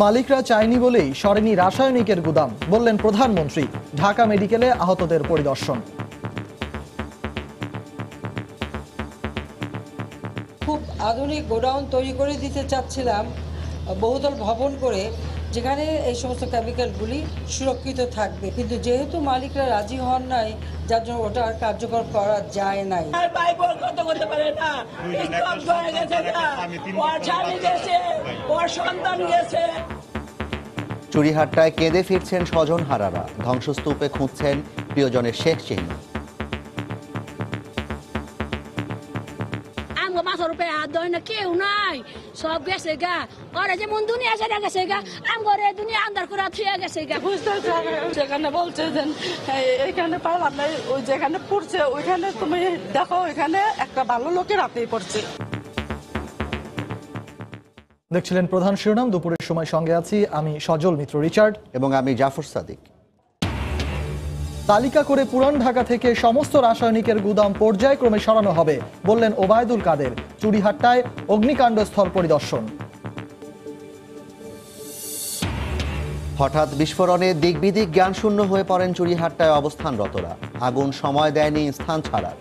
মালিকরা চায়নি বলেই সরেনি রাসায়নিকের গুদাম, বললেন প্রধানমন্ত্রী। ঢাকা মেডিকেলে আহতদের পরিদর্শন। খুব আধুনিক গোডাউন তৈরি করে দিতে চাচ্ছিলাম, বহুতল ভবন করে, যেখানে এই সমস্ত কেমিক্যালগুলি সুরক্ষিত থাকবে, কিন্তু যেহেতু মালিকরা রাজি হন নাই, যার জন্য ওটা আর কার্যকর করা যায় নাই। চুরিহাট্টায় কেঁদে ফিরছেন স্বজন হারারা, ধ্বংসস্তূপে খুঁজছেন প্রিয়জনের শেষ চিহ্ন। কেউ নাই, সব গেছে গা। ওরা যেমন দুনিয়া ছেড়ে গেছে গা, আমগরে দুনিয়া আন্দার করে থুয়ে গেছে গা। যেখানে বলছে যে এইখানে পাইলাম না, ওই যেখানে পড়ছে ওইখানে তুমি দেখো, ওইখানে একটা ভালো লোকের হাতেই পড়ছে। দেখছিলেন প্রধান শিরোনাম। দুপুরের সময় সঙ্গে আছি আমি সজল মিত্র রিচার্ড এবং আমি জাফর সাদিক। তালিকা করে পুরান ঢাকা থেকে সমস্ত রাসায়নিকের গুদাম পর্যায়ক্রমে সরানো হবে, বললেন ওবায়দুল কাদের। চুরিহাট্টায় অগ্নিকাণ্ড স্থল পরিদর্শন। হঠাৎ বিস্ফোরণে দিকবিদিক জ্ঞানশূন্য হয়ে পড়েন চুরিহাট্টায় অবস্থানরতরা। আগুন সময় দেয়নি স্থান ছাড়ার।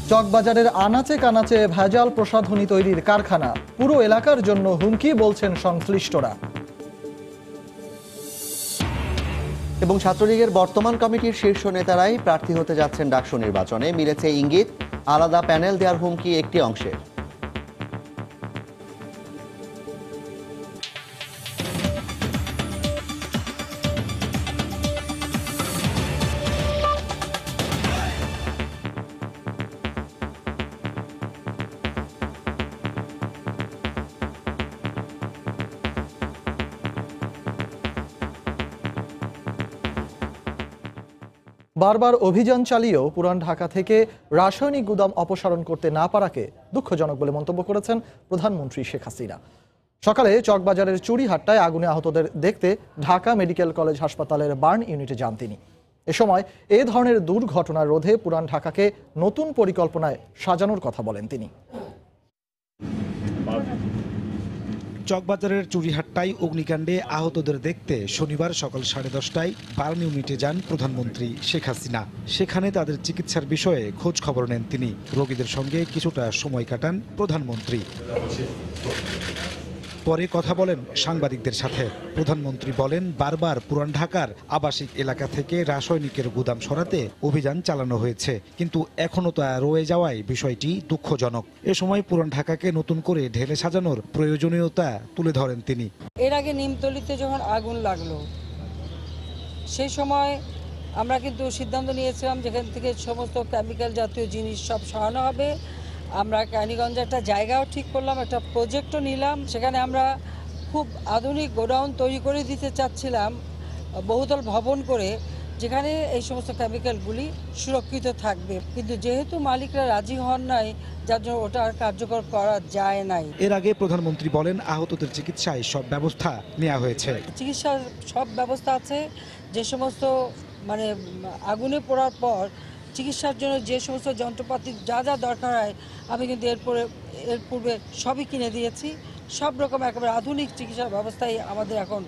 চকবাজারের আনাচে কানাচে ভেজাল প্রসাধনী তৈরির কারখানা, পুরো এলাকার জন্য হুমকি, বলছেন সংশ্লিষ্টরা। এবং ছাত্রলীগের বর্তমান কমিটির শীর্ষ নেতারাই প্রার্থী হতে যাচ্ছেন ডাকসু নির্বাচনে। মিলেছে ইঙ্গিত, আলাদা প্যানেল দেওয়ার হুমকি একটি অংশের। বারবার অভিযান চালিয়েও পুরান ঢাকা থেকে রাসায়নিক গুদাম অপসারণ করতে না পারাকে দুঃখজনক বলে মন্তব্য করেছেন প্রধানমন্ত্রী শেখ হাসিনা। সকালে চকবাজারের চুরিহাট্টায় আগুনে আহতদের দেখতে ঢাকা মেডিকেল কলেজ হাসপাতালের বার্ন ইউনিটে যান তিনি। এ সময় এ ধরনের দুর্ঘটনা রোধে পুরান ঢাকাকে নতুন পরিকল্পনায় সাজানোর কথা বলেন তিনি। চকবাজারের চুরিহাট্টায় অগ্নিকাণ্ডে আহতদের দেখতে শনিবার সকাল 10:30টায় বার্ন ইউনিটে যান প্রধানমন্ত্রী শেখ হাসিনা। সেখানে তাদের চিকিৎসার বিষয়ে খোঁজ খবর নেন তিনি। রোগীদের সঙ্গে কিছুটা সময় কাটান প্রধানমন্ত্রী। পরে কথা বলেন সাংবাদিকদের সাথে। প্রধানমন্ত্রী বলেন, বারবার পুরান ঢাকার আবাসিক এলাকা থেকে রাসায়নিকের গুদাম সরাতে অভিযান চালানো হয়েছে, কিন্তু এখনও তা রয়ে যাওয়ায় বিষয়টি দুঃখজনক। এ সময় পুরান ঢাকাকে নতুন করে ঢেলে সাজানোর প্রয়োজনীয়তা তুলে ধরেন তিনি। এর আগে নিমতলিতে যখন আগুন লাগলো, সেই সময় আমরা কিন্তু সিদ্ধান্ত নিয়েছিলাম যেখান থেকে সমস্ত কেমিক্যাল জাতীয় জিনিস সব সরানো হবে। আমরা ক্যানিগঞ্জে একটা জায়গাও ঠিক করলাম, একটা প্রজেক্টও নিলাম। সেখানে আমরা খুব আধুনিক গোডাউন তৈরি করে দিতে চাচ্ছিলাম, বহুতল ভবন করে, যেখানে এই সমস্ত কেমিক্যালগুলি সুরক্ষিত থাকবে, কিন্তু যেহেতু মালিকরা রাজি হন নাই, যার জন্য ওটা আর কার্যকর করা যায় নাই। এর আগে প্রধানমন্ত্রী বলেন, আহতদের চিকিৎসায় সব ব্যবস্থা নেওয়া হয়েছে। চিকিৎসার সব ব্যবস্থা আছে। যে সমস্ত আগুনে পড়ার পর চিকিৎসার জন্য যে সমস্ত যন্ত্রপাতি যা যা দরকার হয়, আমি কিন্তু এর পূর্বে সবই কিনে দিয়েছি। সব রকম একেবারে আধুনিক চিকিৎসার ব্যবস্থাই আমাদের এখন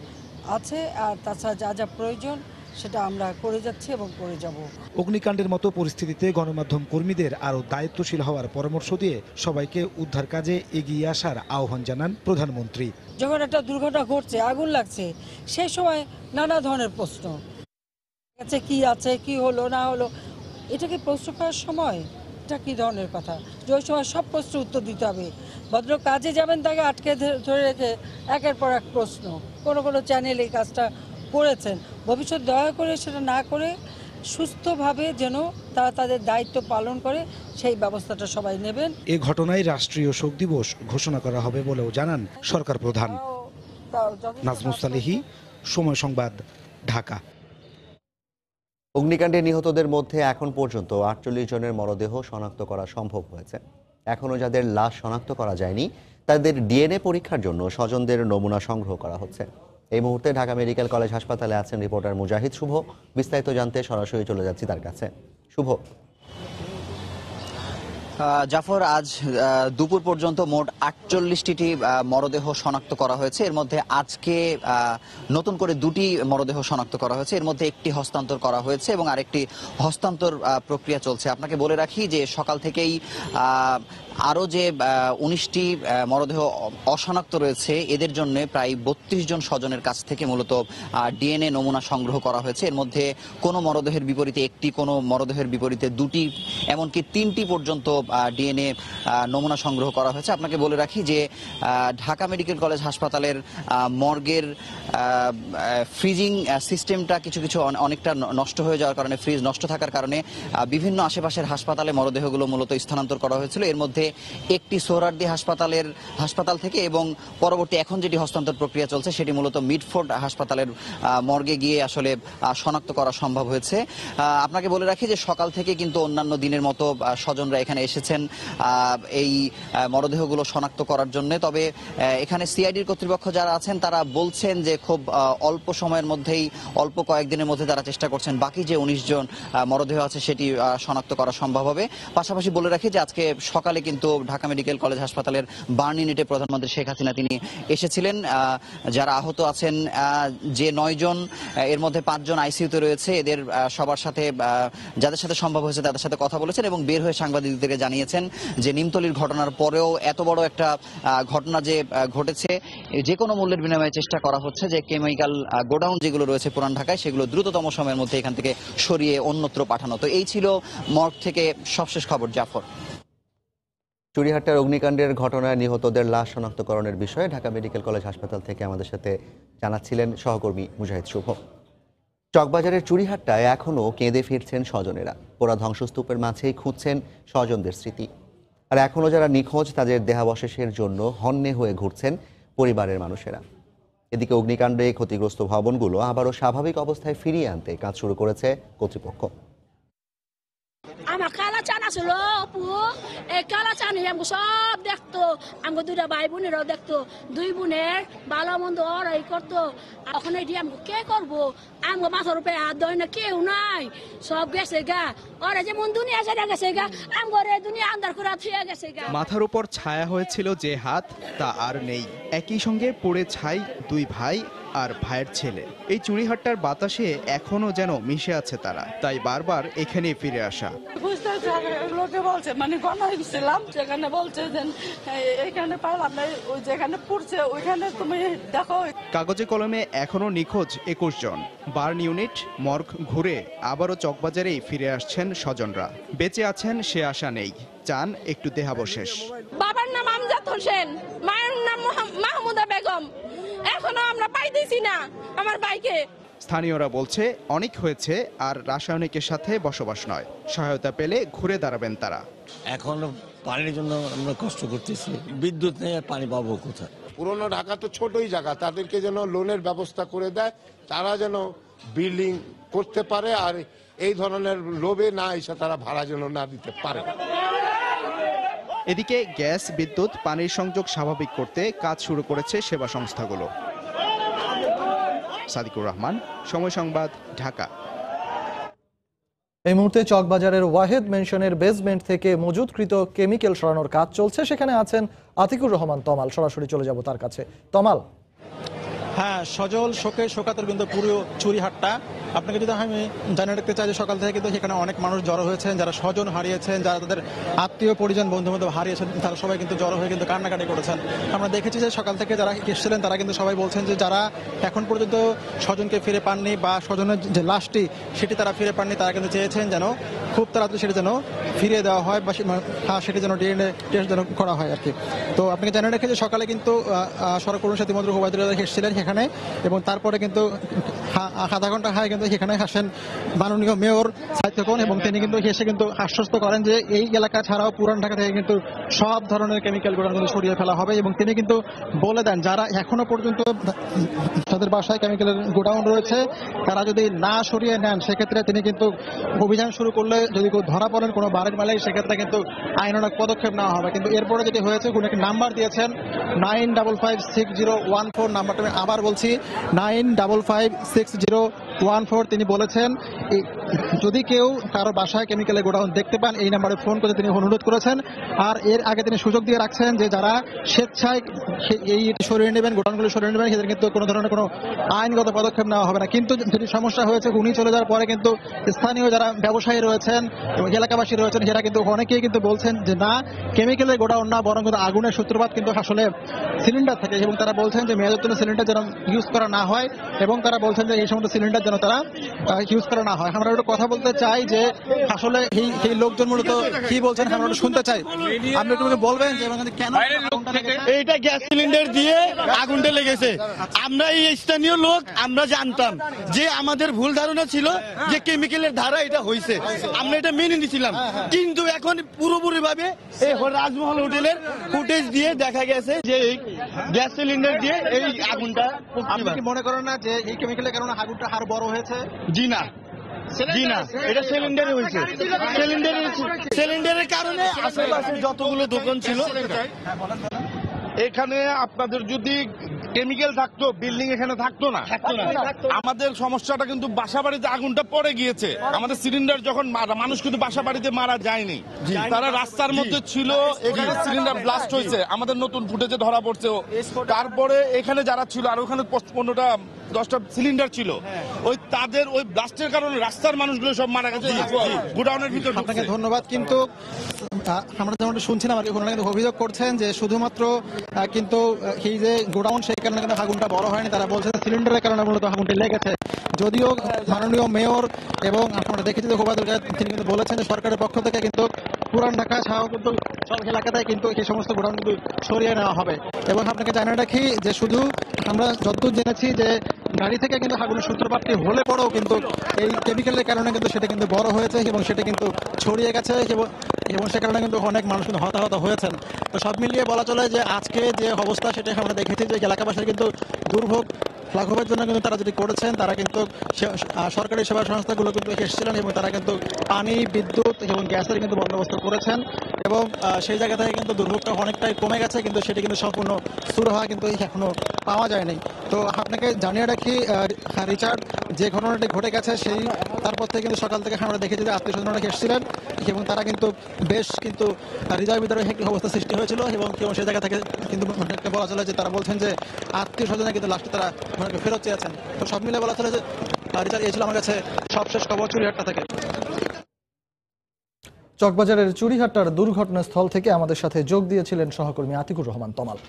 আছে। আর তাছাড়া যা যা প্রয়োজন সেটা আমরা করে যাচ্ছি এবং করে যাব। অগ্নিকাণ্ডের মতো পরিস্থিতিতে গণমাধ্যম কর্মীদের আরও দায়িত্বশীল হওয়ার পরামর্শ দিয়ে সবাইকে উদ্ধার কাজে এগিয়ে আসার আহ্বান জানান প্রধানমন্ত্রী। যখন একটা দুর্ঘটনা ঘটছে, আগুন লাগছে, সেই সময় নানা ধরনের প্রশ্ন আছে, কি আছে, কি হলো না হলো, এটাকে প্রশ্ন করার সময় এটা কী ধরনের কথা? যে ওই সময় সব প্রশ্ন উত্তর দিতে হবে। ভদ্র কাজে যাবেন, তাকে আটকে ধরে রেখে একের পর এক প্রশ্ন। কোনো চ্যানেল এই কাজটা করেছেন, ভবিষ্যৎ দয়া করে সেটা না করে সুস্থভাবে যেন তারা তাদের দায়িত্ব পালন করে, সেই ব্যবস্থাটা সবাই নেবেন। এ ঘটনায় রাষ্ট্রীয় শোক দিবস ঘোষণা করা হবে বলেও জানান সরকার প্রধান। নাজমুস সালেহী, সময় সংবাদ, ঢাকা। অগ্নিকাণ্ডে নিহতদের মধ্যে এখন পর্যন্ত 48 জনের মরদেহ শনাক্ত করা সম্ভব হয়েছে। এখনও যাদের লাশ শনাক্ত করা যায়নি তাদের ডিএনএ পরীক্ষার জন্য স্বজনদের নমুনা সংগ্রহ করা হচ্ছে। এই মুহূর্তে ঢাকা মেডিকেল কলেজ হাসপাতালে আছেন রিপোর্টার মুজাহিদ শুভ। বিস্তারিত জানতে সরাসরি চলে যাচ্ছি তার কাছে। শুভ, জাফর, আজ দুপুর পর্যন্ত মোট 48টি মরদেহ শনাক্ত করা হয়েছে। এর মধ্যে আজকে নতুন করে 2টি মরদেহ শনাক্ত করা হয়েছে। এর মধ্যে একটি হস্তান্তর করা হয়েছে এবং আরেকটি হস্তান্তর প্রক্রিয়া চলছে। আপনাকে বলে রাখি যে সকাল থেকেই আরও যে 19টি মরদেহ অশনাক্ত রয়েছে, এদের জন্য প্রায় 32 জন স্বজনের কাছ থেকে মূলত ডিএনএ নমুনা সংগ্রহ করা হয়েছে। এর মধ্যে কোনো মরদেহের বিপরীতে একটি, কোনো মরদেহের বিপরীতে 2টি, এমনকি 3টি পর্যন্ত ডিএনএ নমুনা সংগ্রহ করা হয়েছে। আপনাকে বলে রাখি যে ঢাকা মেডিকেল কলেজ হাসপাতালের মর্গের ফ্রিজিং সিস্টেমটা কিছু অনেকটা নষ্ট হয়ে যাওয়ার কারণে, ফ্রিজ নষ্ট থাকার কারণে বিভিন্ন আশেপাশের হাসপাতালে মরদেহগুলো মূলত স্থানান্তর করা হয়েছিল। এর মধ্যে একটি সোহরাওয়ার্দী হাসপাতাল থেকে এবং পরবর্তী এখন যেটি হস্তান্তর প্রক্রিয়া চলছে সেটি মূলত মিডফোর্ড হাসপাতালের মর্গে গিয়ে আসলে শনাক্ত করা সম্ভব হয়েছে। আপনাকে বলে রাখি যে সকাল থেকে কিন্তু অন্যান্য দিনের মতো স্বজনরা এখানে এসেছেন এই মরদেহগুলো শনাক্ত করার জন্য। তবে এখানে সিআইডির কর্তৃপক্ষ যারা আছেন তারা বলছেন যে খুব অল্প সময়ের মধ্যেই, অল্প কয়েকদিনের মধ্যে তারা চেষ্টা করছেন বাকি যে 19 জন মরদেহ আছে সেটি শনাক্ত করা সম্ভব হবে। পাশাপাশি বলে রাখি যে আজকে সকালে কিন্তু ঢাকা মেডিকেল কলেজ হাসপাতালের বার্ন ইউনিটে প্রধানমন্ত্রী শেখ হাসিনা তিনি এসেছিলেন। যারা আহত আছেন যে 9 জন, এর মধ্যে 5 জন আইসিইউতে রয়েছে, এদের সবার সাথে যাদের সাথে সম্ভব হয়েছে তাদের সাথে কথা বলেছেন এবং বের হয়ে সাংবাদিকদেরকে জানিয়েছেন যে নিমতলির ঘটনার পরেও এত বড় একটা ঘটনা যে ঘটেছে, যে কোনো মূল্যের বিনিময়ে চেষ্টা করা হচ্ছে যে কেমিক্যাল গোডাউন যেগুলো রয়েছে পুরান ঢাকায় সেগুলো দ্রুততম সময়ের মধ্যে এখান থেকে সরিয়ে অন্যত্র পাঠানো। তো এই ছিল মর্গ থেকে সবশেষ খবর। জাফর। চুরিহাট্টার অগ্নিকাণ্ডের ঘটনায় নিহতদের লাশ শনাক্তকরণের বিষয়ে ঢাকা মেডিকেল কলেজ হাসপাতাল থেকে আমাদের সাথে জানাচ্ছিলেন সহকর্মী মুজাহিদ শুভ। চকবাজারের চুরিহাট্টায় এখনও কেঁদে ফিরছেন স্বজনেরা। পোড়া ধ্বংসস্তূপের মাঝেই খুঁজছেন স্বজনদের স্মৃতি। আর এখনও যারা নিখোঁজ তাদের দেহাবশেষের জন্য হন্যে হয়ে ঘুরছেন পরিবারের মানুষেরা। এদিকে অগ্নিকাণ্ডে ক্ষতিগ্রস্ত ভবনগুলো আবারও স্বাভাবিক অবস্থায় ফিরিয়ে আনতে কাজ শুরু করেছে কর্তৃপক্ষ। আমার কালা চান আসলো অপু, এই কালা চান আমাকে সব দেখতো, আমাকে 2টা ভাই বোনেরাও দেখতো, 2 বোনের ভালো মন্দ ওরাই করতো। এখন এটি আমাকে কে করবো? আমাকে মাথার উপরে হাত ধরে না কেউ নাই, সব গেছে গা। ওরা যেমন দুনিয়া ছেড়ে গেছে গা, আমাকে দুনিয়া আন্দার করে থুয়ে গেছে গা। মাথার উপর ছায়া হয়েছিল যে হাত, তা আর নেই। একই সঙ্গে পড়ে ছাই 2 ভাই আর ভাইয়ের ছেলে। এই চুরিহাট্টার বাতাসে এখনো যেন মিশে আছে তারা, তাই বারবার এখানে ফিরে আসা। লোকে বলছে মানে গণায় গেছিলাম, সেখানে বলছে যে এখানে পাইলাম না, ওই যেখানে পড়ছে ওইখানে তুমি দেখো। কাগজে কলমে এখনো নিখোঁজ 21 জন। বার্ন ইউনিট, মর্গ ঘুরে আবারও চকবাজারেই ফিরে আসছেন স্বজনরা। বেঁচে আছেন সে আশা নেই, চান একটু দেহাবশেষ। বাবার নাম আমজাদ হোসেন, মায়ের নাম মাহমুদা বেগম। এখনো আমরা পাইতেছি না আমার ভাইকে। স্থানীয়রা বলছে অনেক হয়েছে, আর রাসায়নিকের সাথে বসবাস নয়। সহায়তা পেলে ঘুরে দাঁড়াবেন তারা। এখন পানির জন্য আমরা কষ্ট করতেছি, বিদ্যুৎ নেই, আর পানি পাবো কোথায়? পুরনো ঢাকা তো ছোটই জায়গা, তাদেরকে যেন লোনের ব্যবস্থা করে দেয়, তারা যেন বিল্ডিং করতে পারে, আর এই ধরনের লোভে না এসে তারা ভাড়া যেন না দিতে পারে। এদিকে গ্যাস, বিদ্যুৎ, পানির সংযোগ স্বাভাবিক করতে কাজ শুরু করেছে সেবা সংস্থাগুলো। সাদিকুর রহমান, সময় সংবাদ, ঢাকা। এই মুহূর্তে চকবাজারের ওয়াহেদ মেনশনের বেসমেন্ট থেকে মজুদকৃত কেমিক্যাল সরানোর কাজ চলছে। সেখানে আছেন আতিকুর রহমান তমাল। সরাসরি চলে যাব তার কাছে। তমাল। হ্যাঁ, সজল শোকে শোকাতুর কিন্তু পুরো চুরিহাট্টা। আপনাকে যদি আমি জানিয়ে রাখতে চাই যে সকাল থেকে কিন্তু সেখানে অনেক মানুষ জড়ো হয়েছেন, যারা স্বজন হারিয়েছেন, যারা তাদের আত্মীয় পরিজন বন্ধু বান্ধব হারিয়েছেন, তারা সবাই কিন্তু জড়ো হয়ে কিন্তু কান্নাকাটি করেছেন। আমরা দেখেছি যে সকাল থেকে যারা এসেছিলেন তারা কিন্তু সবাই বলছেন যে যারা এখন পর্যন্ত স্বজনকে ফিরে পাননি বা স্বজনের যে লাশটি সেটি তারা ফিরে পাননি, তারা কিন্তু চেয়েছেন যেন খুব তাড়াতাড়ি সেটি যেন ফিরিয়ে দেওয়া হয় বা সেটি যেন ডিএনএ টেস্ট যেন করা হয় আর কি। তো আপনাকে জানিয়ে রেখে যে সকালে কিন্তু সড়ক পরিবহন সাথী মন্ত্রী ওবায়দুল্লাহ এসেছিলেন সেখানে, এবং তারপরে কিন্তু আধা ঘন্টা হয় কিন্তু সেখানে আসেন মাননীয় মেয়র সাইদ খোকন, এবং তিনি কিন্তু এসে কিন্তু আশ্বস্ত করেন যে এই এলাকা ছাড়াও পুরান ঢাকা থেকে কিন্তু সব ধরনের কেমিক্যাল গোডাউন কিন্তু সরিয়ে ফেলা হবে। এবং তিনি কিন্তু বলে দেন যারা এখনো পর্যন্ত তাদের বাসায় কেমিক্যালের গোডাউন রয়েছে তারা যদি না সরিয়ে নেন সেক্ষেত্রে তিনি কিন্তু অভিযান শুরু করলে যদি কেউ ধরা পড়েন কোনো বাড়ির মালিক সেক্ষেত্রে কিন্তু আইনানুগ পদক্ষেপ নেওয়া হবে। কিন্তু এরপরে যেটি হয়েছে কোনো একটি নাম্বার দিয়েছেন 955601 নাম্বারটা আমি আবার বলছি 955601 14 তিনি বলেছেন যদি কেউ কারো বাসায় কেমিক্যালের গোডাউন দেখতে পান এই নাম্বারে ফোন করে তিনি অনুরোধ করেছেন। আর এর আগে তিনি সুযোগ দিয়ে রাখছেন যে যারা স্বেচ্ছায় এই সরিয়ে নেবেন, গোডাউনগুলো সরিয়ে নেবেন, সেদের কিন্তু কোনো ধরনের কোনো আইনগত পদক্ষেপ নেওয়া হবে না। কিন্তু যেটি সমস্যা হয়েছে, উনি চলে যাওয়ার পরে কিন্তু স্থানীয় যারা ব্যবসায়ী রয়েছেন এবং এলাকাবাসী রয়েছেন সেটা কিন্তু অনেকেই কিন্তু বলছেন যে না, কেমিক্যালের গোডাউন না, বরং কিন্তু আগুনের সূত্রপাত কিন্তু আসলে সিলিন্ডার থেকে, এবং তারা বলছেন যে মেয়াদোত্তীর্ণ সিলিন্ডার যেন ইউজ করা না হয়, এবং তারা বলছেন যে এই সমস্ত সিলিন্ডার যেন তারা ইউজ করা না হয়। আমরা একটু কথা বলতে চাই যে আসলে এই লোকজন মূলত কি বলছেন আমরা একটু শুনতে চাই। আপনি একটু বলবেন যে কেন এইটা গ্যাস সিলিন্ডার দিয়ে আগুনটা লেগেছে। আমরা এই স্থানীয় লোক আমরা জানতাম যে আমাদের ভুল ধারণা ছিল যে কেমিক্যালের ধারা এটা হয়েছে, আমরা এটা মেনে নিয়েছিলাম। কিন্তু এখন পুরোপুরি ভাবে এই রাজমহল হোটেলের ফুটেজ দিয়ে দেখা গেছে যে গ্যাস সিলিন্ডার দিয়ে এই আগুনটা। আপনি কি মনে করেন না যে এই কেমিক্যালের কারণে আগুনটা আরো বড় হয়েছে? জি না, জি না, এটা সিলিন্ডারে হয়েছে। সিলিন্ডারের কারণে আশেপাশে যতগুলো দোকান ছিল, এখানে আপনাদের যদি কেমিক্যাল থাকতো বিল্ডিং এখানে থাকতো না। আমাদের সমস্যাটা কিন্তু বাসা বাড়িতে আগুনটা পড়ে গিয়েছে। আমাদের সিলিন্ডার যখন মানুষ কিন্তু বাসা বাড়িতে মারা যায়নি, তারা রাস্তার মধ্যে ছিল, এখানে সিলিন্ডার ব্লাস্ট হয়েছে। আমাদের নতুন ফুটেজে ধরা পড়ছে। তারপরে এখানে যারা ছিল আর ওখানে 15টা 10টা সিলিন্ডার ছিল, ওই তাদের ওই ব্লাস্টের কারণে রাস্তার মানুষগুলো সব মারা গেছে গোডাউনের ভিতরে। আপনাকে ধন্যবাদ। কিন্তু আমরা যেমন শুনছিলাম আর কি, ওনারা কিন্তু অভিযোগ করছেন যে শুধুমাত্র কিন্তু এই যে গোডাউন সেই কারণে কিন্তু আগুনটা বড় হয়নি। তারা বলছেন সিলিন্ডারের কারণে মূলত আগুনটি লেগেছে। যদিও মাননীয় মেয়র এবং আমরা দেখেছি যে ওবায়দুল কাদের তিনি কিন্তু বলেছেন যে সরকারের পক্ষ থেকে কিন্তু পুরান ঢাকা সহ কিন্তু সব এলাকায় কিন্তু এই সমস্ত গোডাউন কিন্তু সরিয়ে নেওয়া হবে। এবং আপনাকে জানিয়ে রাখি যে শুধু আমরা যতদূর জেনেছি যে গাড়ি থেকে কিন্তু আগুনের সূত্রপাতটি হলে পরেও কিন্তু এই কেমিক্যালের কারণে কিন্তু সেটা কিন্তু বড় হয়েছে এবং সেটা কিন্তু ছড়িয়ে গেছে এবং সে কারণে কিন্তু অনেক মানুষ কিন্তু হতাহত হয়েছেন। তো সব মিলিয়ে বলা চলে যে আজকে যে অবস্থা সেটা আমরা দেখেছি যে এলাকাবাসীর কিন্তু দুর্ভোগ লাঘবের জন্য কিন্তু তারা যেটি করেছেন, তারা কিন্তু সরকারি সেবা সংস্থাগুলো কিন্তু এসেছিলেন এবং তারা কিন্তু পানি, বিদ্যুৎ এবং গ্যাসের কিন্তু বন্দোবস্ত করেছেন এবং সেই জায়গা থেকে কিন্তু দুর্ভোগটা অনেকটাই কমে গেছে, কিন্তু সেটি কিন্তু সম্পূর্ণ সুরাহা কিন্তু এখনো পাওয়া যায়নি। তো আপনাকে জানিয়ে রাখি রিচার্ড, যে ঘটনাটি ঘটে গেছে সেই তারপর থেকে কিন্তু সকাল থেকে আমরা দেখেছি যে আত্মীয় স্বজনরা এসেছিলেন এবং তারা কিন্তু বেশ কিন্তু হৃদয় ভিতরে একটি অবস্থা সৃষ্টি হয়েছিল এবং সেই জায়গা থেকে কিন্তু বলা চলে যে তারা বলছেন যে আত্মীয় স্বজনের কিন্তু লাস্টে তারা ফেরত চেয়েছেন। তো সব মিলে বলা চলে যে রিচার্ড এই ছিল আমার কাছে সবশেষ খবর চুরিহাট্টা থেকে। চকবাজারের চুরিহাট্টার দুর্ঘটনাস্থল থেকে আমাদের সাথে যোগ দিয়েছিলেন সহকর্মী আতিকুর রহমান তমাল।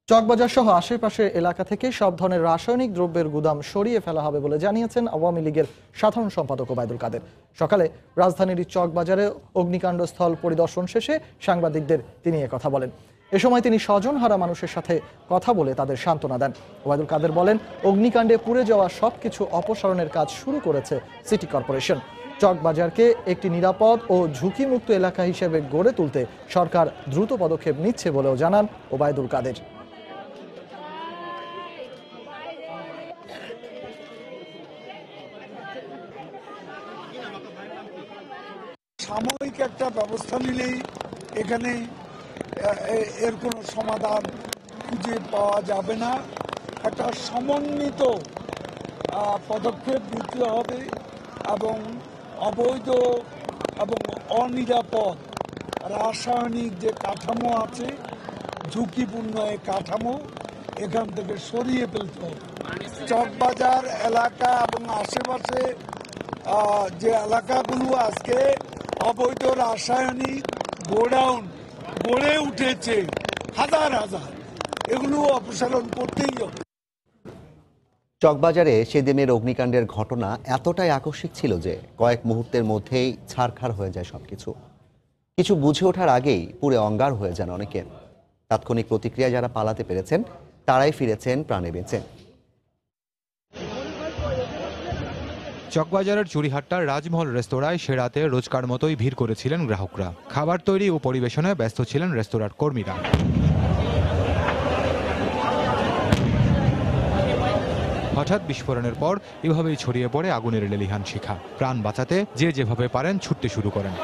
চকবাজার সহ আশেপাশের এলাকা থেকে সব ধরনের রাসায়নিক দ্রব্যের গুদাম সরিয়ে ফেলা হবে বলে জানিয়েছেন আওয়ামী লীগের সাধারণ সম্পাদক ওবায়দুল কাদের। সকালে রাজধানীর চকবাজারে অগ্নিকাণ্ড স্থল পরিদর্শন শেষে সাংবাদিকদের তিনি একথা বলেন। এ সময় তিনি স্বজনহারা মানুষের সাথে কথা বলে তাদের সান্ত্বনা দেন। ওবায়দুল কাদের বলেন, অগ্নিকাণ্ডে পুড়ে যাওয়া সবকিছু অপসারণের কাজ শুরু করেছে সিটি কর্পোরেশন। চকবাজারকে একটি নিরাপদ ও ঝুঁকিমুক্ত এলাকা হিসেবে গড়ে তুলতে সরকার দ্রুত পদক্ষেপ নিচ্ছে বলেও জানান ওবায়দুল কাদের। সাময়িক একটা ব্যবস্থা নিলেই এখানে এর কোনো সমাধান খুঁজে পাওয়া যাবে না। একটা সমন্বিত পদক্ষেপ নিতে হবে এবং অবৈধ এবং অনিরাপদ রাসায়নিক যে কাঠামো আছে, ঝুঁকিপূর্ণ এই কাঠামো এখান থেকে সরিয়ে ফেলতে হবে। চকবাজার এলাকা এবং আশেপাশে যে এলাকাগুলো আজকে অবৈধ রাসায়নিক গোডাউন গড়ে উঠেছে হাজার হাজার, এগুলো অপসারণ করতেই হবে। চকবাজারে সেদিনের অগ্নিকাণ্ডের ঘটনা এতটাই আকস্মিক ছিল যে কয়েক মুহূর্তের মধ্যেই ছারখার হয়ে যায় সবকিছু। কিছু বুঝে ওঠার আগেই পুরো অঙ্গার হয়ে যান অনেকে। তাৎক্ষণিক প্রতিক্রিয়া যারা পালাতে পেরেছেন তারাই ফিরেছেন প্রাণে বেঁচে। চকবাজারের চুরিহাট্টার রাজমহল রেস্তোরাঁয় সে রাতে রোজকার মতোই ভিড় করেছিলেন গ্রাহকরা। খাবার তৈরি ও পরিবেশনে ব্যস্ত ছিলেন রেস্তোরাঁর কর্মীরা। হঠাৎ বিস্ফোরণের পর এভাবেই ছড়িয়ে পড়ে আগুনের লেলিহান শিখা। প্রাণ বাঁচাতে যে যেভাবে পারেন ছুটতে শুরু করেন।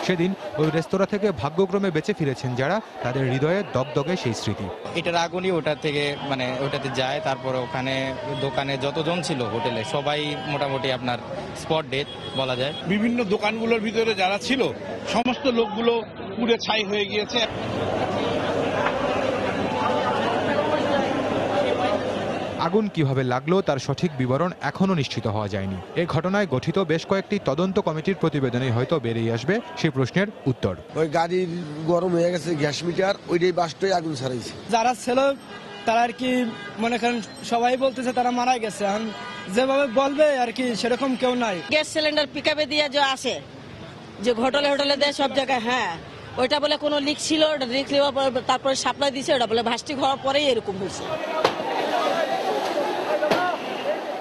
সেদিন ওই রেস্তোরাঁ থেকে ভাগ্যক্রমে বেঁচে ফিরেছেন যারা, তাদের হৃদয়ে দগদগে সেই স্মৃতি। এটার আগুনই ওটা থেকে মানে ওটাতে যায়, তারপর ওখানে দোকানে যতজন ছিল হোটেলে সবাই মোটামুটি আপনার স্পট ডেথ বলা যায়। বিভিন্ন দোকানগুলোর ভিতরে যারা ছিল সমস্ত লোকগুলো পুড়ে ছাই হয়ে গিয়েছে। আগুন কিভাবে লাগলো তার সঠিক বিবরণ এখনো নিশ্চিত হওয়া যায়নি। এই ঘটনায় গঠিত বেশ কয়েকটি তদন্ত কমিটির প্রতিবেদনে হয়তো বেরিয়ে আসবে সেই প্রশ্নের উত্তর। ওই গাড়ির গরম হয়ে গেছে গ্যাস মিটার, ওইটাই বাস্টই আগুন ছাড়াইছে। যারা ছিল তারা আর কি মনে করেন সবাই বলতেছে তারা মারা গেছে, যেভাবে বলবে আর কি সেরকম কেউ নাই। গ্যাস সিলিন্ডার পিকআপে দিয়ে যে আসে, যে হোটেলে হোটেলে দেয় সব জায়গায়, হ্যাঁ ওইটা বলে কোনো লিক ছিল, ওটা লিক তারপরে সাপ্লাই দিছে, ওটা বলে ভাস্টিক হওয়ার পরেই এরকম হয়েছে।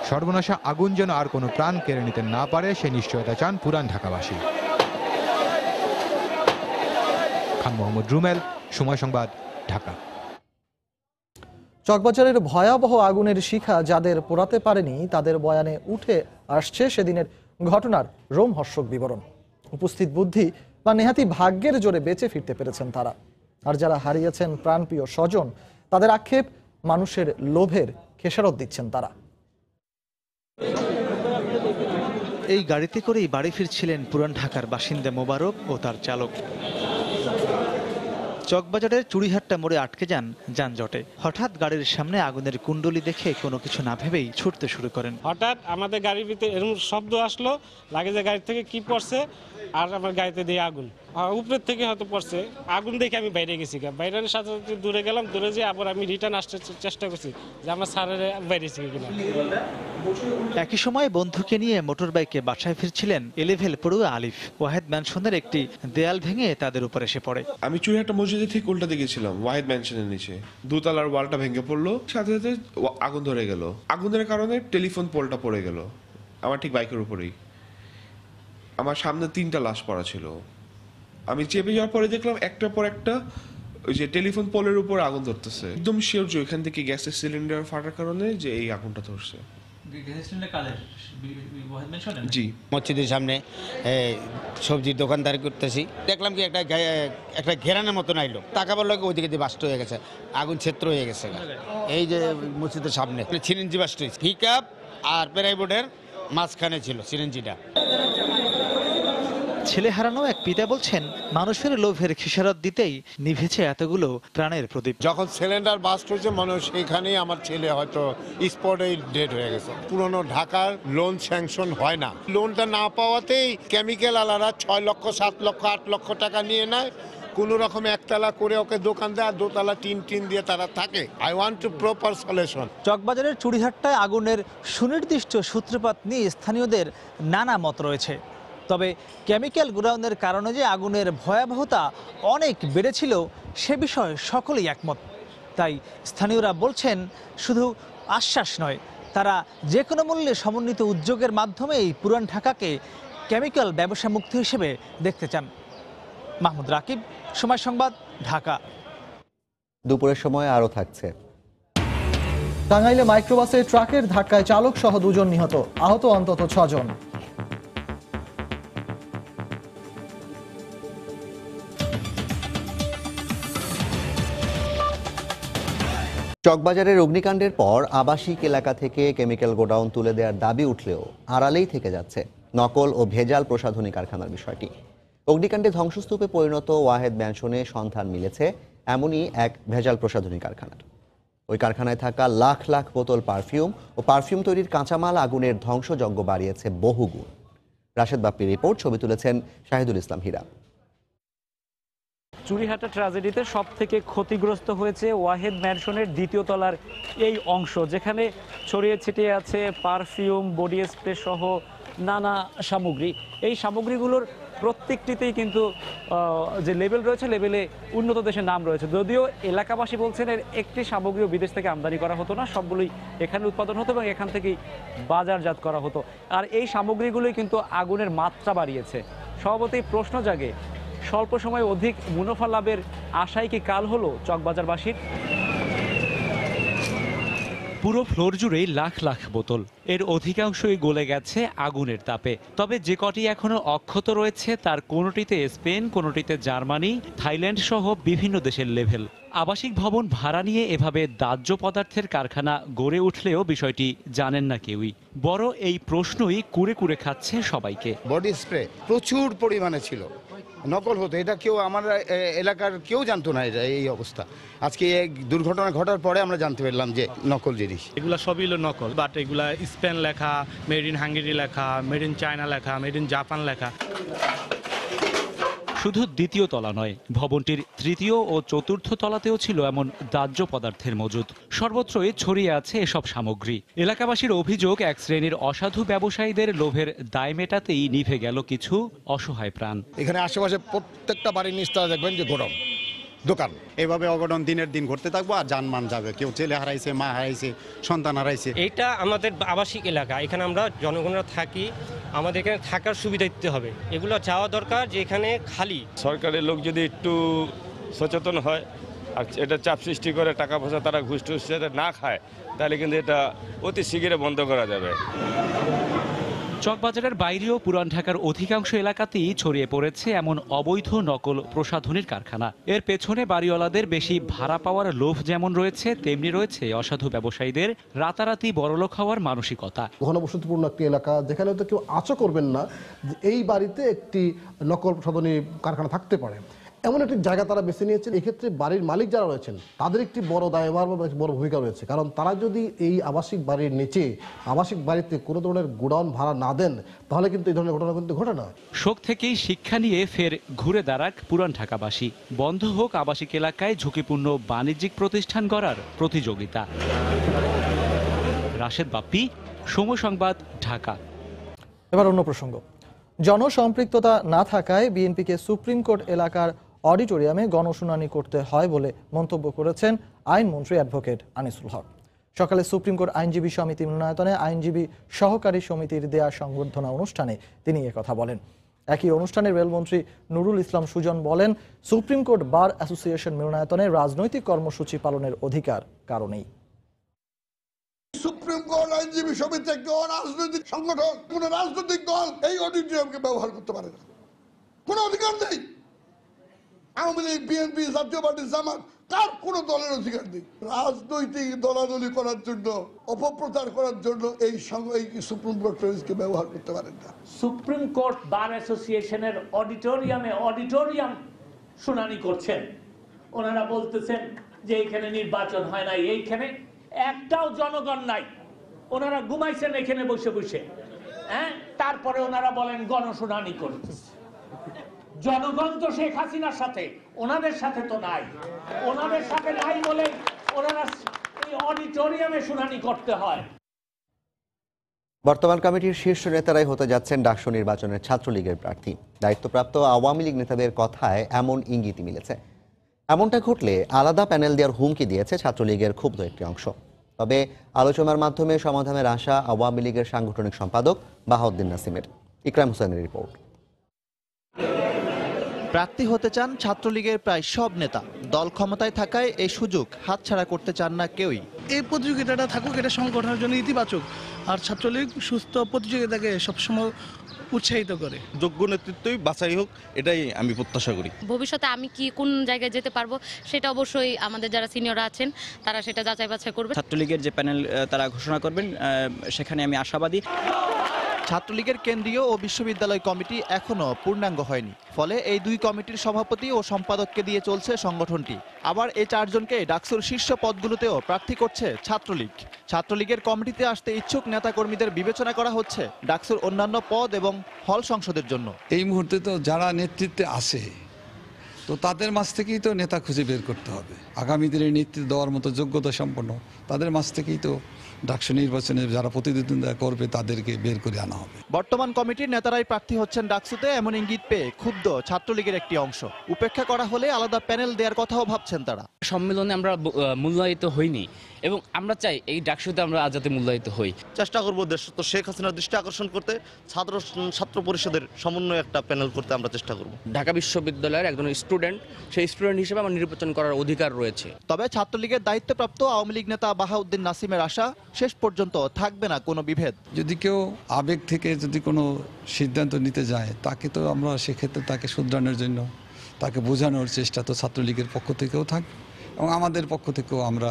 সর্বনাশা আগুন যেন আর কোনো প্রাণ কেড়ে নিতে না পারে সে নিশ্চয়তা চান পুরান ঢাকাবাসী। খান মোহাম্মদ রুমেল, সময় সংবাদ, ঢাকা। চকবাজারের ভয়াবহ আগুনের শিখা যাদের পোড়াতে পারেনি তাদের বয়ানে উঠে আসছে সেদিনের ঘটনার রোমহর্ষক বিবরণ। উপস্থিত বুদ্ধি বা নেহাতি ভাগ্যের জোরে বেঁচে ফিরতে পেরেছেন তারা। আর যারা হারিয়েছেন প্রাণপ্রিয় স্বজন, তাদের আক্ষেপ মানুষের লোভের খেসারত দিচ্ছেন তারা। এই গাড়িতে করেই বাড়ি ফিরছিলেন পুরান ঢাকার বাসিন্দা মোবারক ও তার চালক। চকবাজারের চুড়িহাট্টা মোড়ে আটকে যান যানজটে। হঠাৎ গাড়ির সামনে আগুনের কুণ্ডলি দেখে কোনো কিছু না ভেবেই ছুটতে শুরু করেন। হঠাৎ আমাদের গাড়ির ভিতরে এরকম শব্দ আসলো, লাগে যে গাড়ি থেকে কি পড়ছে, আর আমার গাড়িতে দিয়ে আগুন উপরের থেকে হয়তো পড়ছে। আগুন দেখে আমি বাইরে গেছি, বাইরের সাথে সাথে দূরে গেলাম, দূরে যেয়ে আবার আমি রিটার্ন আসতে চেষ্টা করছি যে আমার স্যারের বাইরেছি কিনা। একই সময় বন্ধুকে নিয়ে মোটর বাইকে বাসায় ফিরছিলেন এলেভেল পড়ুয়া আলিফ। ওয়াহেদ ম্যানশনের একটি দেয়াল ভেঙে তাদের উপর এসে পড়ে। আমি চুড়িহাট্টা মসজিদের ঠিক উল্টাতে গেছিলাম, ওয়াহেদ ম্যানশনের নিচে দোতলার ওয়ালটা ভেঙে পড়লো, সাথে সাথে আগুন ধরে গেল। আগুনের কারণে টেলিফোন পোলটা পড়ে গেল আমার ঠিক বাইকের উপরেই। আমার সামনে 3টা লাশ পড়া ছিল। আমি চেপে যাওয়ার পরে দেখলাম একটার পর একটা ওই যে টেলিফোন পোলের উপর আগুন ধরতেছে। একদম শিওর যে এখান থেকে গ্যাসের সিলিন্ডার ফাটার কারণে যে এই আগুনটা ধরছে। জি, মসজিদের সামনে সবজির দোকানদারি করতেছি, দেখলাম কি একটা ঘেরানোর মতন আইলো, তাকাবার লোক ওইদিকে দিয়ে বাস্ট হয়ে গেছে, আগুন ক্ষেত্র হয়ে গেছে। এই যে মসজিদের সামনে সিএনজি বাস্ট হয়েছে, পিক আপ আর প্রাইভেটের মাঝখানে ছিল সিএনজিটা। ছেলে হারানো এক পিতা বলছেন, মানুষের লোভের খেসারত দিতেই নিভেছে এতগুলো প্রাণের প্রদীপ। যখন সিলিন্ডার বাস্ট হয়েছে মানুষ সেখানেই আমার ছেলে হয়তো স্পটেই ডেড হয়ে গেছে। পুরনো ঢাকার লোন স্যাংশন হয় না, লোনটা না পাওয়াতেই কেমিক্যাল আলারা 6 লক্ষ 7 লক্ষ 8 লক্ষ টাকা নিয়ে নেয়। কোনো রকম একতলা করে ওকে দোকান দেয় আর দোতলা টিন দিয়ে তারা থাকে। I want to proper solution. চকবাজারের চুড়িহাট্টায় আগুনের সুনির্দিষ্ট সূত্রপাত নিয়ে স্থানীয়দের নানা মত রয়েছে। তবে কেমিক্যাল গোডাউনের কারণে যে আগুনের ভয়াবহতা অনেক বেড়েছিল সে বিষয়ে সকলেই একমত। তাই স্থানীয়রা বলছেন, শুধু আশ্বাস নয়, তারা যে কোনো মূল্যে সমন্বিত উদ্যোগের মাধ্যমে এই পুরান ঢাকাকে কেমিক্যাল ব্যবসা মুক্ত হিসেবে দেখতে চান। মাহমুদ রাকিব, সময় সংবাদ, ঢাকা। দুপুরের সময় আরও থাকছে। টাঙ্গাইলে মাইক্রোবাসে ট্রাকের ধাক্কায় চালক সহ 2 জন নিহত, আহত অন্তত 6 জন। চকবাজারের অগ্নিকাণ্ডের পর আবাসিক এলাকা থেকে কেমিক্যাল গোডাউন তুলে দেওয়ার দাবি উঠলেও আড়ালেই থেকে যাচ্ছে নকল ও ভেজাল প্রসাধনী কারখানার বিষয়টি। অগ্নিকাণ্ডে ধ্বংসস্তূপে পরিণত ওয়াহেদ ম্যানশনে সন্ধান মিলেছে এমনই এক ভেজাল প্রসাধনী কারখানার। ওই কারখানায় থাকা লাখ লাখ বোতল পারফিউম ও পারফিউম তৈরির কাঁচামাল আগুনের ধ্বংসযজ্ঞ বাড়িয়েছে বহুগুণ। রাশেদ বাপ্পির রিপোর্ট, ছবি তুলেছেন শাহিদুল ইসলাম হীরা। চুড়িহাটা ট্র্যাজেডিতে সব থেকে ক্ষতিগ্রস্ত হয়েছে ওয়াহেদ ম্যানশনের 2য় তলার এই অংশ, যেখানে ছড়িয়ে ছিটিয়ে আছে পারফিউম, বডি স্প্রে সহ নানা সামগ্রী। এই সামগ্রীগুলোর প্রত্যেকটিতেই কিন্তু যে লেবেল রয়েছে, লেবেলে উন্নত দেশের নাম রয়েছে। যদিও এলাকাবাসী বলছেন এর একটি সামগ্রীও বিদেশ থেকে আমদানি করা হতো না, সবগুলোই এখানে উৎপাদন হতো এবং এখান থেকেই বাজারজাত করা হতো। আর এই সামগ্রীগুলোই কিন্তু আগুনের মাত্রা বাড়িয়েছে। স্বভাবতই প্রশ্ন জাগে, স্বল্প সময়ে অধিক মুনাফা লাভের আশায় কি কাল হলো চকবাজারবাসীর? পুরো ফ্লোর জুড়েই লাখ লাখ বোতল, এর অধিকাংশই গলে গেছে আগুনের তাপে। তবে যে কটি এখনো অক্ষত রয়েছে তার কোনোটিতে স্পেন, কোনোটিতে জার্মানি, থাইল্যান্ড সহ বিভিন্ন দেশের লেভেল। আবাসিক ভবন ভাড়া নিয়ে এভাবে দাহ্য পদার্থের কারখানা গড়ে উঠলেও বিষয়টি জানেন না কেউই। বড় এই প্রশ্নই কুরে কুরে খাচ্ছে সবাইকে। বডি স্প্রে প্রচুর পরিমাণে ছিল, নকল হতো, এটা কেউ আমার এলাকার কেউ জানতো না এটা এই অবস্থা। আজকে এই দুর্ঘটনা ঘটার পরে আমরা জানতে পারলাম যে নকল জিনিস। এগুলো সবই হলো নকল, বাট এগুলা স্পেন লেখা, মেড ইন হাঙ্গেরি লেখা, মেড ইন চায়না লেখা, মেড ইন জাপান লেখা। শুধু দ্বিতীয় তলা নয়, ভবনটির তৃতীয় ও চতুর্থ তলাতেও ছিল এমন দাহ্য পদার্থের মজুদ। সর্বত্রই ছড়িয়ে আছে এসব সামগ্রী। এলাকাবাসীর অভিযোগ, এক শ্রেণীর অসাধু ব্যবসায়ীদের লোভের দায় মেটাতেই নিভে গেল কিছু অসহায় প্রাণ। এখানে আশেপাশে প্রত্যেকটা বাড়ির নিচতলা দেখবেন যে গোডাউন, দোকান। এভাবে অঘটন দিনের দিন ঘটতে থাকবো আর জানমান যাবে। কেউ ছেলে হারাইছে, মা হারাইছে, সন্তান হারাইছে। এটা আমাদের আবাসিক এলাকা, এখানে আমরা জনগণরা থাকি, আমাদের এখানে থাকার সুবিধা দিতে হবে। এগুলো চাওয়া দরকার যে এখানে খালি। সরকারের লোক যদি একটু সচেতন হয় আর এটা চাপ সৃষ্টি করে টাকা পয়সা তারা ঘুষ টুস না খায়, তাহলে কিন্তু এটা অতি শীঘ্রই বন্ধ করা যাবে। চকবাজারের বাইরেও পুরান ঢাকার অধিকাংশ এলাকাতেই ছড়িয়ে পড়েছে এমন অবৈধ নকল প্রসাধনীর কারখানা। এর পেছনে বাড়িওয়ালাদের বেশি ভাড়া পাওয়ার লোভ যেমন রয়েছে, তেমনি রয়েছে অসাধু ব্যবসায়ীদের রাতারাতি বড়লোক হওয়ার মানসিকতা। ঘনবসতিপূর্ণ একটি এলাকা, যেখানে তো কেউ আশা করবেন না যে এই বাড়িতে একটি নকল প্রসাধনী কারখানা থাকতে পারে, এমন একটি জায়গা তারা বেছে নিয়েছেন। এক্ষেত্রে বাড়ির মালিক যারা রয়েছেন তাদের একটি বড় দায়ভার বা বড় ভূমিকা রয়েছে, কারণ তারা যদি এই আবাসিক বাড়ির নিচে আবাসিক বাড়িতে কোনো ধরনের গোডাউন ভাড়া না দেন, তাহলে কিন্তু এই ধরনের ঘটনা কিন্তু ঘটে না। শোক থেকেই শিক্ষা নিয়ে ফের ঘুরে দাঁড়াক পুরান ঢাকাবাসী। বন্ধ হোক আবাসিক এলাকায় ঝুঁকিপূর্ণ বাণিজ্যিক প্রতিষ্ঠান গড়ার প্রতিযোগিতা। রাশেদ বাপ্পি, সময় সংবাদ, ঢাকা। এবার অন্য প্রসঙ্গ। জনসম্পৃক্ততা না থাকায় বিএনপিকে সুপ্রিম কোর্ট এলাকার অডিটোরিয়ামে গণশুনানি করতে হয় বলে মন্তব্য করেছেন আইনমন্ত্রী অ্যাডভোকেট আনিসুল হক। সকালে সুপ্রিম কোর্ট আইনজীবী সমিতি মিলনায়তনে আইনজীবী সহকারী সমিতির দেয়া সংবর্ধনা অনুষ্ঠানে তিনি একথা বলেন। একই অনুষ্ঠানে রেলমন্ত্রী নুরুল ইসলাম সুজন বলেন, সুপ্রিম কোর্ট বার অ্যাসোসিয়েশন মিলনায়তনে রাজনৈতিক কর্মসূচি পালনের অধিকার কারো নেই। সুপ্রিম কোর্ট আইনজীবী সমিতি একটি অরাজনৈতিক সংগঠন, কোন রাজনৈতিক দল এই অডিটোরিয়ামকে ব্যবহার করতে পারে না, কোনো অধিকার নেই। আওয়ামী লীগ, বিএনপি, জাতীয় পার্টি, জামাত, তার কোনো দলের অধিকার নেই। রাজনৈতিক দলাদলি করার জন্য, অপপ্রচার করার জন্য এই সুপ্রিম কোর্টকে ব্যবহার করতে পারেন না। সুপ্রিম কোর্ট বার অ্যাসোসিয়েশনের অডিটোরিয়াম শুনানি করছেন, ওনারা বলতেছেন যে এইখানে নির্বাচন হয় নাই, এইখানে একটাও জনগণ নাই, ওনারা ঘুমাইছেন এখানে বসে বসে। তারপরে ওনারা বলেন গণশুনানি করতেছে। জনগণ তো শেখ হাসিনার সাথে, ওনাদের সাথে তো নাই, ওনাদের সাথে নাই বলে ওনারা এই অডিটোরিয়ামে শুনানি করতে হয়। বর্তমান কমিটির শীর্ষ নেতারাই হতে যাচ্ছেন ডাকসু নির্বাচনের ছাত্রলীগের প্রার্থী। দায়িত্বপ্রাপ্ত আওয়ামী লীগ নেতাদের কথায় এমন ইঙ্গিতই মিলেছে। এমনটা ঘটলে আলাদা প্যানেল দেওয়ার হুমকি দিয়েছে ছাত্রলীগের ক্ষুব্ধ একটি অংশ। তবে আলোচনার মাধ্যমে সমাধানের আশা আওয়ামী লীগের সাংগঠনিক সম্পাদক বাহাউদ্দিন নাসিমের। ইকরাম হোসেনের রিপোর্ট। প্রার্থী হতে চান ছাত্রলীগের প্রায় সব নেতা। দল ক্ষমতায় থাকায় এই সুযোগ হাতছাড়া করতে চান না কেউই। এই প্রতিযোগিতাটা থাকুক, এটা সংগঠনের জন্য ইতিবাচক, আর ছাত্রলীগ সুস্থ প্রতিযোগিতাকে সবসময় উৎসাহিত করে। যোগ্য নেতৃত্বই বাছাই হোক, এটাই আমি প্রত্যাশা করি। ভবিষ্যতে আমি কি কোন জায়গায় যেতে পারবো সেটা অবশ্যই আমাদের যারা সিনিয়ররা আছেন তারা সেটা যাচাই বাছাই করবে। ছাত্রলীগের যে প্যানেল তারা ঘোষণা করবেন, সেখানে আমি আশাবাদী। ছাত্রলীগের কেন্দ্রীয় ও বিশ্ববিদ্যালয় কমিটি এখনো পূর্ণাঙ্গ হয়নি, ফলে এই দুই কমিটির সভাপতি ও সম্পাদককে দিয়ে চলছে সংগঠনটি। আবার এই চারজনকে ডাকসুর শীর্ষ পদগুলোতেও প্রার্থী করছে ছাত্রলীগ। ছাত্রলীগের কমিটিতে আসতে ইচ্ছুক নেতাকর্মীদের বিবেচনা করা হচ্ছে ডাকসুর অন্যান্য পদ এবং হল সংসদের জন্য। এই মুহূর্তে তো যারা নেতৃত্বে আসে, তো তাদের মাঝ থেকেই তো নেতা খুঁজে বের করতে হবে। আগামী দিনে নেতৃত্ব দেওয়ার মতো যোগ্যতা সম্পন্ন তাদের মাঝ থেকেই তো ডাকসু নির্বাচনে যারা প্রতিদ্বন্দ্বিতা করবে তাদেরকে বের করে আনা হবে। বর্তমান কমিটির নেতারাই প্রার্থী হচ্ছেন ডাকসুতে, এমন ইঙ্গিত পেয়ে ক্ষুব্ধ ছাত্রলীগের একটি অংশ। উপেক্ষা করা হলে আলাদা প্যানেল দেওয়ার কথাও ভাবছেন তারা। সম্মেলনে আমরা মূল্যায়িত হইনি এবং আমরা চাই এই ডাকসুতে আমরা যাতে মূল্যায়িত হই। চেষ্টা করবো দেশ তো শেখ হাসিনার দৃষ্টি আকর্ষণ করতে ছাত্র পরিষদের সমন্বয় একটা প্যানেল করতে আমরা চেষ্টা করব। ঢাকা বিশ্ববিদ্যালয়ের একজন স্টুডেন্ট, সেই স্টুডেন্ট হিসেবে আমার নির্বাচন করার অধিকার রয়েছে। তবে ছাত্রলীগের দায়িত্বপ্রাপ্ত আওয়ামী লীগ নেতা বাহাউদ্দিন নাসিমের আশা, শেষ পর্যন্ত থাকবে না কোনো বিভেদ। যদি কেউ আবেগ থেকে যদি কোনো সিদ্ধান্ত নিতে যায়, তাকে তো আমরা সেক্ষেত্রে তাকে শুধরানোর জন্য তাকে বোঝানোর চেষ্টা তো ছাত্রলীগের পক্ষ থেকেও থাকবে এবং আমাদের পক্ষ থেকেও আমরা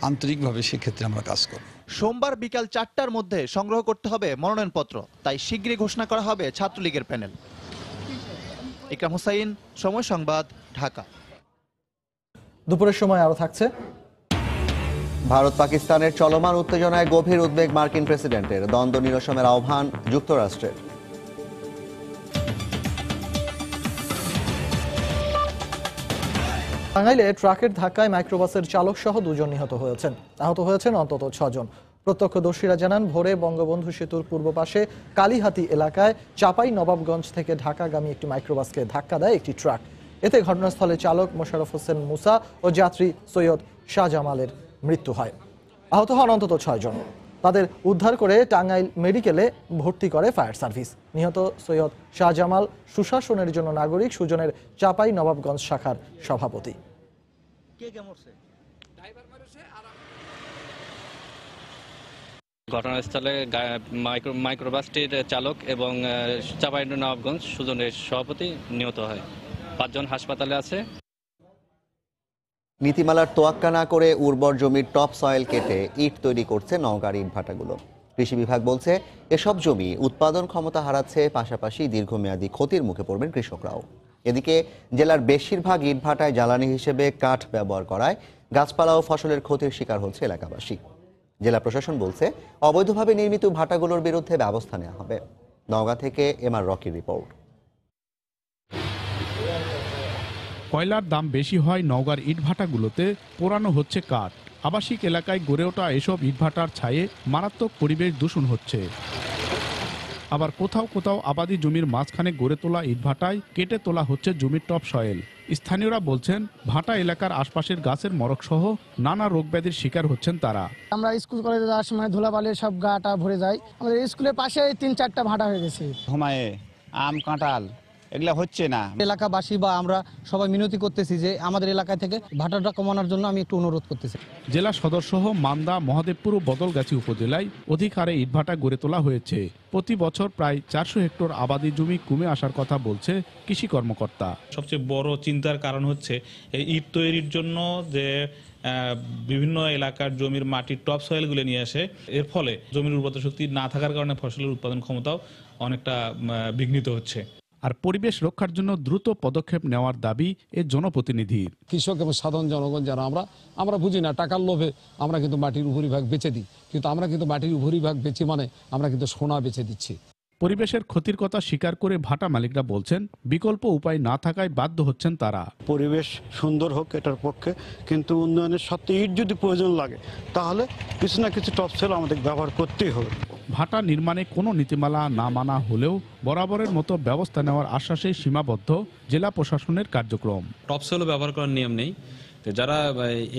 আন্তরিকভাবে সেক্ষেত্রে আমরা কাজ করব। সোমবার বিকাল 4টার মধ্যে সংগ্রহ করতে হবে মনোনয়নপত্র, তাই শীঘ্রই ঘোষণা করা হবে ছাত্রলীগের প্যানেল। ইকরাম হোসাইন, সময় সংবাদ, ঢাকা। দুপুরের সময় আরো থাকছে। ভারত পাকিস্তানের চলমান উত্তেজনায় গভীর উদ্বেগ মার্কিন প্রেসিডেন্টের, দ্বন্দ্ব নিরসনের আহ্বান যুক্তরাষ্ট্রের। টাঙ্গাইলে ট্রাকের ধাক্কায় মাইক্রোবাসের চালক সহ 2 জন নিহত হয়েছেন। আহত হয়েছেন অন্তত 6 জন। প্রত্যক্ষদর্শীরা জানান, ভোরে বঙ্গবন্ধু সেতুর পূর্ব পাশে কালীহাতি এলাকায় চাপাই নবাবগঞ্জ থেকে ঢাকাগামী একটি মাইক্রোবাসকে ধাক্কা দেয় একটি ট্রাক। এতে ঘটনাস্থলে চালক মোশাররফ হোসেন মুসা ও যাত্রী সৈয়দ শাহজামালের মৃত্যু হয়। আহত হন অন্তত 6 জন। তাদের উদ্ধার করে টাঙ্গাইল মেডিকেলে ভর্তি করে ফায়ার সার্ভিস। নিহত সৈয়দ শাহজামাল সুশাসনের জন্য নাগরিক সুজনের চাপাই নবাবগঞ্জ শাখার সভাপতি। ঘটনাস্থলে মাইক্রোবাসটির চালক এবং চাপাই নবাবগঞ্জ সুজনের সভাপতি নিহত হয়। 5 জন হাসপাতালে আছে। নীতিমালার তোয়াক্কা না করে উর্বর জমির টপ সয়েল কেটে ইট তৈরি করছে নওগাঁর ইটভাটাগুলো। কৃষি বিভাগ বলছে, এসব জমি উৎপাদন ক্ষমতা হারাচ্ছে, পাশাপাশি দীর্ঘমেয়াদী ক্ষতির মুখে পড়বেন কৃষকরাও। এদিকে জেলার বেশিরভাগ ইটভাটায় জ্বালানি হিসেবে কাঠ ব্যবহার করায় গাছপালা ও ফসলের ক্ষতির শিকার হচ্ছে এলাকাবাসী। জেলা প্রশাসন বলছে, অবৈধভাবে নির্মিত ভাটাগুলোর বিরুদ্ধে ব্যবস্থা নেওয়া হবে। নওগাঁ থেকে এমআর রকির রিপোর্ট। কয়লার দাম বেশি হয় নওগাঁর ইটভাটাগুলোতে পোড়ানো হচ্ছে কাঠ। আবাসিক এলাকায় গড়ে ওঠা এসব ইটভাটার ছায়ে মারাত্মক পরিবেশ দূষণ হচ্ছে। আবার কোথাও কোথাও আবাদি জমির মাঝখানে গড়ে তোলা ইটভাটায় কেটে তোলা হচ্ছে জমির টপ সয়েল। স্থানীয়রা বলছেন, ভাটা এলাকার আশপাশের গাছের মরক সহ নানা রোগ ব্যাধির শিকার হচ্ছেন তারা। আমরা স্কুল কলেজে যাওয়ার সময় ধুলাবালি সব গাটা ভরে যায়। আমাদের স্কুলের পাশে 3-4টা ভাটা হয়ে গেছে। ঘুমায়ে আম কাঁঠাল এগুলা হচ্ছে না। এলাকাবাসী বা আমরা সবাই মিনতি করতেছি যে আমাদের এলাকা থেকে ভাটাটা কমানোর জন্য আমি একটু অনুরোধ করতেছি। জেলা সদর সহ মান্দা, মহাদেবপুর ও বদলগাছি উপজেলায় অধিক হারে ইটভাটা গড়ে তোলা হয়েছে। প্রতি বছর প্রায় 400 হেক্টর আবাদি জমি কমে আসার কথা বলছে কৃষি কর্মকর্তা। সবচেয়ে বড় চিন্তার কারণ হচ্ছে এই ইট তৈরির জন্য যে বিভিন্ন এলাকার জমির মাটির টপ সয়েলগুলো নিয়ে আসে, এর ফলে জমির উর্বরতা শক্তি না থাকার কারণে ফসলের উৎপাদন ক্ষমতাও অনেকটা বিঘ্নিত হচ্ছে। আর পরিবেশ রক্ষার জন্য দ্রুত পদক্ষেপ নেওয়ার দাবি এ জনপ্রতিনিধির। কৃষক এবং সাধারণ জনগণ যারা আমরা বুঝি না, টাকার লোভে আমরা কিন্তু মাটির উপরিভাগ বেচে দিই, কিন্তু আমরা কিন্তু মাটির উপরিভাগ বেচি মানে আমরা কিন্তু সোনা বেচে দিচ্ছি। পরিবেশের ক্ষতির কথা স্বীকার করে ভাটা মালিকরা বলছেন, বিকল্প উপায় না থাকায় বাধ্য হচ্ছেন তারা। পরিবেশ সুন্দর হোক এটার পক্ষে, কিন্তু উন্নয়নের সাথে ইট যদি প্রয়োজন লাগে তাহলে কিছু না কিছু টপসেল আমাদের ব্যবহার করতেই হবে। ভাটা নির্মাণে কোনো নীতিমালা না মানা হলেও বরাবরের মতো ব্যবস্থা নেওয়ার আশ্বাসে সীমাবদ্ধ জেলা প্রশাসনের কার্যক্রম। টপসেলও ব্যবহার করার নিয়ম নেই। যারা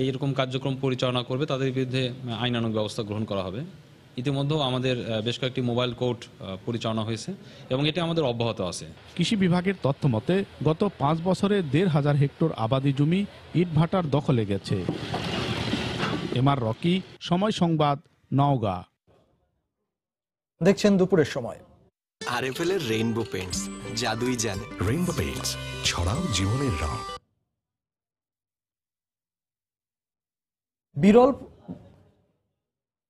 এইরকম কার্যক্রম পরিচালনা করবে তাদের বিরুদ্ধে আইনানুগ ব্যবস্থা গ্রহণ করা হবে। ইতিমধ্যেও আমাদের বেশ কয়েকটি মোবাইল কোর্ট পরিচালনা হয়েছে এবং এটি আমাদের অব্যাহত আছে। কৃষি বিভাগের তথ্য মতে গত 5 বছরে 1,500 হেক্টর আবাদি জমি ইটভাটার দখলে গেছে। এমআর রকি, সময় সংবাদ, নওগাঁ। দেখছেন দুপুরের সময়। আরএফএল এর রেইনবো পেইন্টস, জাদুই জানে। রেইনবো পেইন্টস, ছড়াও জীবনের রং।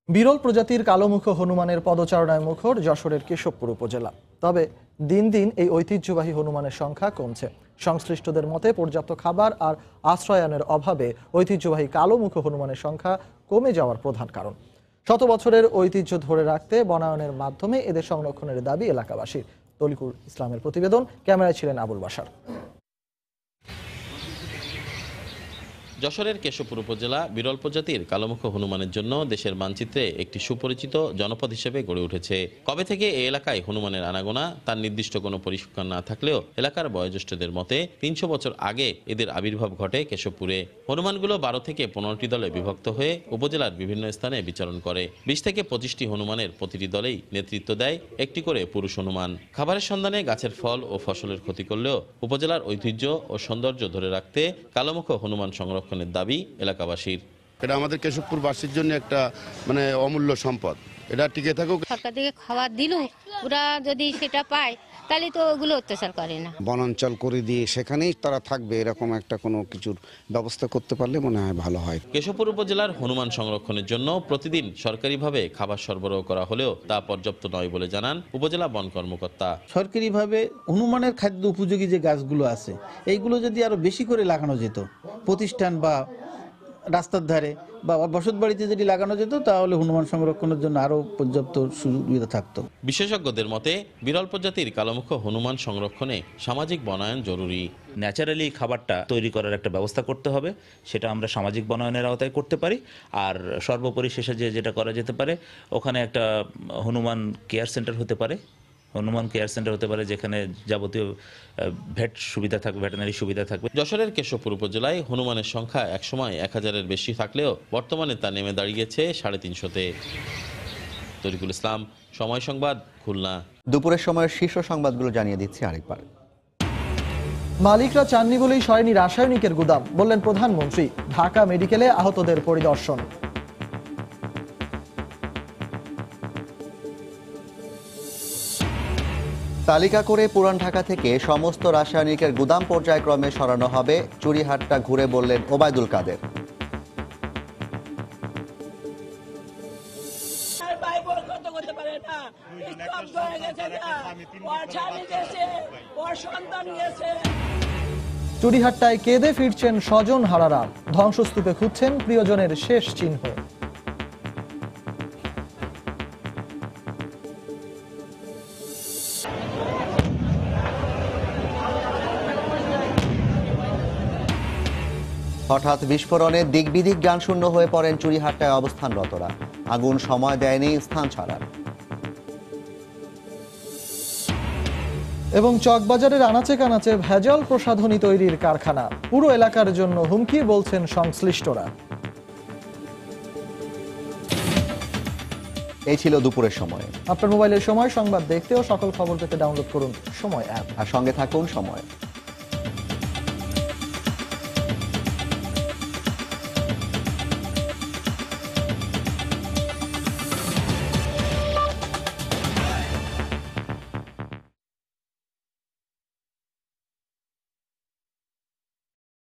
বিরল প্রজাতির কালোমুখ হনুমানের পদচারণায় মুখর যশোরের কেশবপুর উপজেলা। তবে দিন দিন এই ঐতিহ্যবাহী হনুমানের সংখ্যা কমছে। সংশ্লিষ্টদের মতে পর্যাপ্ত খাবার আর আশ্রয়ানের অভাবে ঐতিহ্যবাহী কালোমুখ হনুমানের সংখ্যা কমে যাওয়ার প্রধান কারণ। শত বছরের ঐতিহ্য ধরে রাখতে বনায়নের মাধ্যমে এদের সংরক্ষণের দাবি এলাকাবাসীর। তলিকুল ইসলামের প্রতিবেদন, ক্যামেরায় ছিলেন আবুল বাশার। যশোরের কেশবপুর উপজেলা বিরল প্রজাতির কালোমুখ হনুমানের জন্য দেশের মানচিত্রে একটি সুপরিচিত জনপদ হিসেবে গড়ে উঠেছে। কবে থেকে এই এলাকায় হনুমানের আনাগোনা তার নির্দিষ্ট কোনো পরিসংখ্যান না থাকলেও এলাকার বয়োজ্যেষ্ঠদের মতে ৩০০ বছর আগে এদের আবির্ভাব ঘটে কেশবপুরে। হনুমানগুলো ১২ থেকে ১৫টি দলে বিভক্ত হয়ে উপজেলার বিভিন্ন স্থানে বিচরণ করে। ২০ থেকে ২৫টি হনুমানের প্রতিটি দলেই নেতৃত্ব দেয় একটি করে পুরুষ হনুমান। খাবারের সন্ধানে গাছের ফল ও ফসলের ক্ষতি করলেও উপজেলার ঐতিহ্য ও সৌন্দর্য ধরে রাখতে কালোমুখ হনুমান সংরক্ষণের দাবি এলাকাবাসীর। এটা আমাদের কেশবপুরবাসীর জন্য একটা অমূল্য সম্পদ, এটা টিকে থাকুক। সরকার থেকে খাবার দিল, ওরা যদি সেটা পায় তাহলে তো ওগুলো অত্যাচার করে না। বনাঞ্চল করে দিয়ে সেখানেই তারা থাকবে, এরকম একটা কোনো কিছুর ব্যবস্থা করতে পারলে মনে হয় ভালো হয়। কেশবপুর উপজেলার হনুমান সংরক্ষণের জন্য প্রতিদিন সরকারিভাবে খাবার সরবরাহ করা হলেও তা পর্যাপ্ত নয় বলে জানান উপজেলা বন কর্মকর্তা। সরকারিভাবে হনুমানের খাদ্য উপযোগী যে গাছগুলো আছে এইগুলো যদি আরো বেশি করে লাগানো যেত, প্রতিষ্ঠান বা রাস্তার ধারে বা বসত বাড়িতে যদি লাগানো যেত তাহলে হনুমান সংরক্ষণের জন্য আরো পর্যাপ্ত সুবিধা থাকতো। বিশেষজ্ঞদের মতে বিরল প্রজাতির কালোমুখ হনুমান সংরক্ষণে সামাজিক বনায়ন জরুরি। ন্যাচারালি খাবারটা তৈরি করার একটা ব্যবস্থা করতে হবে, সেটা আমরা সামাজিক বনায়নের আওতায় করতে পারি। আর সর্বোপরি শেষে যেটা করা যেতে পারে, ওখানে একটা হনুমান কেয়ার সেন্টার হতে পারে, হনুমান কেয়ার সেন্টার হতে পারে যেখানে যাবতীয় ভেট সুবিধা থাকবে, ভেটেনারি সুবিধা থাকবে। যশোরের কেশবপুর উপজেলায় হনুমানের সংখ্যা একসময় ১,০০০-এর বেশি থাকলেও বর্তমানে তা নেমে দাঁড়িয়েছে ৩৫০-তে। তরিকুল ইসলাম, সময় সংবাদ, খুলনা। দুপুরের সময়ের শীর্ষ সংবাদগুলো জানিয়ে দিচ্ছি আরেকবার। মালিকরা চাননি বলেই সরেনি রাসায়নিকের গুদাম, বললেন প্রধানমন্ত্রী। ঢাকা মেডিকেলে আহতদের পরিদর্শন। তালিকা করে পুরান ঢাকা থেকে সমস্ত রাসায়নিকের গুদাম পর্যায়ক্রমে সরানো হবে, চুরিহাটটা ঘুরে বললেন ওবায়দুল কাদের। চুরিহাট্টায় কেঁদে ফিরছেন স্বজন হারারা, ধ্বংসস্তূপে খুঁজছেন প্রিয়জনের শেষ চিহ্ন। হঠাৎ বিস্ফোরণে দিকবিদিক জ্ঞানশূন্য হয়ে পড়েন চুরিহাট্টায় অবস্থানরতরা। আগুন সময় দেয়নি স্থান ছাড়ার। এবং চকবাজারের আনাচে কানাচে ভেজাল প্রসাধনী তৈরির কারখানা, পুরো এলাকার জন্য হুমকি, বলছেন সংশ্লিষ্টরা। এই ছিল দুপুরের সময়। আপনার মোবাইলের সময় সংবাদ দেখতে ও সকল খবর পেতে ডাউনলোড করুন সময় অ্যাপ, আর সঙ্গে থাকুন সময়।